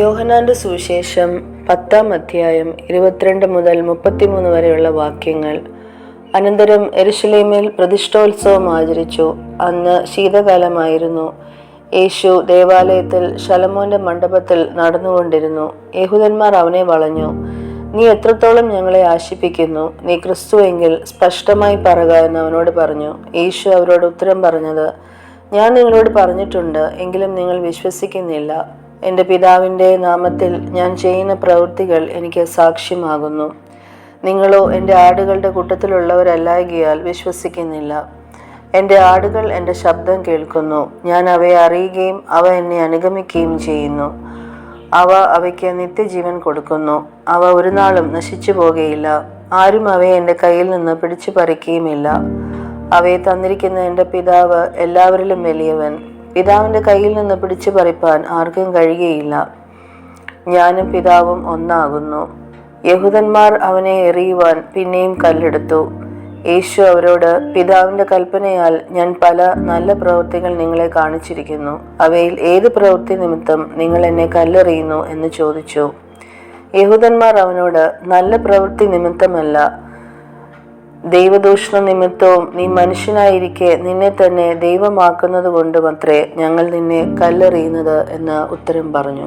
യോഹന്നാന്റെ സുവിശേഷം 10-ാം അധ്യായം 22 മുതൽ 33 വരെയുള്ള വാക്യങ്ങൾ. അനന്തരം യെരുശലേമിൽ പ്രതിഷ്ഠോത്സവം ആചരിച്ചു. അന്ന് ശീതകാലമായിരുന്നു. യേശു ദേവാലയത്തിൽ ശലോമോന്റെ മണ്ഡപത്തിൽ നടന്നുകൊണ്ടിരുന്നു. യഹൂദന്മാർ അവനെ വളഞ്ഞു. "നീ എത്രത്തോളം ഞങ്ങളെ ആശിപ്പിക്കുന്നു? നീ ക്രിസ്തുവെങ്കിൽ സ്പഷ്ടമായി പറക" എന്ന് അവനോട് പറഞ്ഞു. യേശു അവരോട് ഉത്തരം പറഞ്ഞത്, "ഞാൻ നിങ്ങളോട് പറഞ്ഞിട്ടുണ്ട്, എങ്കിലും നിങ്ങൾ വിശ്വസിക്കുന്നില്ല. എൻ്റെ പിതാവിൻ്റെ നാമത്തിൽ ഞാൻ ചെയ്യുന്ന പ്രവൃത്തികൾ എനിക്ക് സാക്ഷ്യമാകുന്നു. നിങ്ങളോ എൻ്റെ ആടുകളുടെ കൂട്ടത്തിലുള്ളവരല്ലായ്കയാൽ വിശ്വസിക്കുന്നില്ല. എൻ്റെ ആടുകൾ എൻ്റെ ശബ്ദം കേൾക്കുന്നു. ഞാൻ അവയെ അറിയുകയും അവ എന്നെ അനുഗമിക്കുകയും ചെയ്യുന്നു. അവ അവയ്ക്ക് നിത്യജീവൻ കൊടുക്കുന്നു. അവ ഒരു നാളും നശിച്ചു പോകുകയില്ല. ആരും അവയെ എൻ്റെ കയ്യിൽ നിന്ന് പിടിച്ചു പറിക്കുകയുമില്ല. അവയെ തന്നിരിക്കുന്ന എൻ്റെ പിതാവ് എല്ലാവരിലും വലിയവൻ. പിതാവിൻ്റെ കയ്യിൽ നിന്ന് പിടിച്ചു പറിപ്പാൻ ആർക്കും കഴിയുകയില്ല. ഞാനും പിതാവും ഒന്നാകുന്നു." യഹൂദന്മാർ അവനെ എറിയുവാൻ പിന്നെയും കല്ലെടുത്തു. യേശു അവരോട്, "പിതാവിൻ്റെ കൽപ്പനയാൽ ഞാൻ പല നല്ല പ്രവൃത്തികൾ നിങ്ങളെ കാണിച്ചിരിക്കുന്നു. അവയിൽ ഏത് പ്രവൃത്തി നിമിത്തം നിങ്ങൾ എന്നെ കല്ലെറിയുന്നു എന്ന് ചോദിച്ചു. യഹൂദന്മാർ അവനോട്, "നല്ല പ്രവൃത്തി നിമിത്തമല്ല, ദൈവദൂഷണ നിമിത്തവും നീ മനുഷ്യനായിരിക്കെ നിന്നെ തന്നെ ദൈവമാക്കുന്നത് കൊണ്ടുമത്രേ ഞങ്ങൾ നിന്നെ കല്ലെറിയുന്നത്" എന്ന് ഉത്തരം പറഞ്ഞു.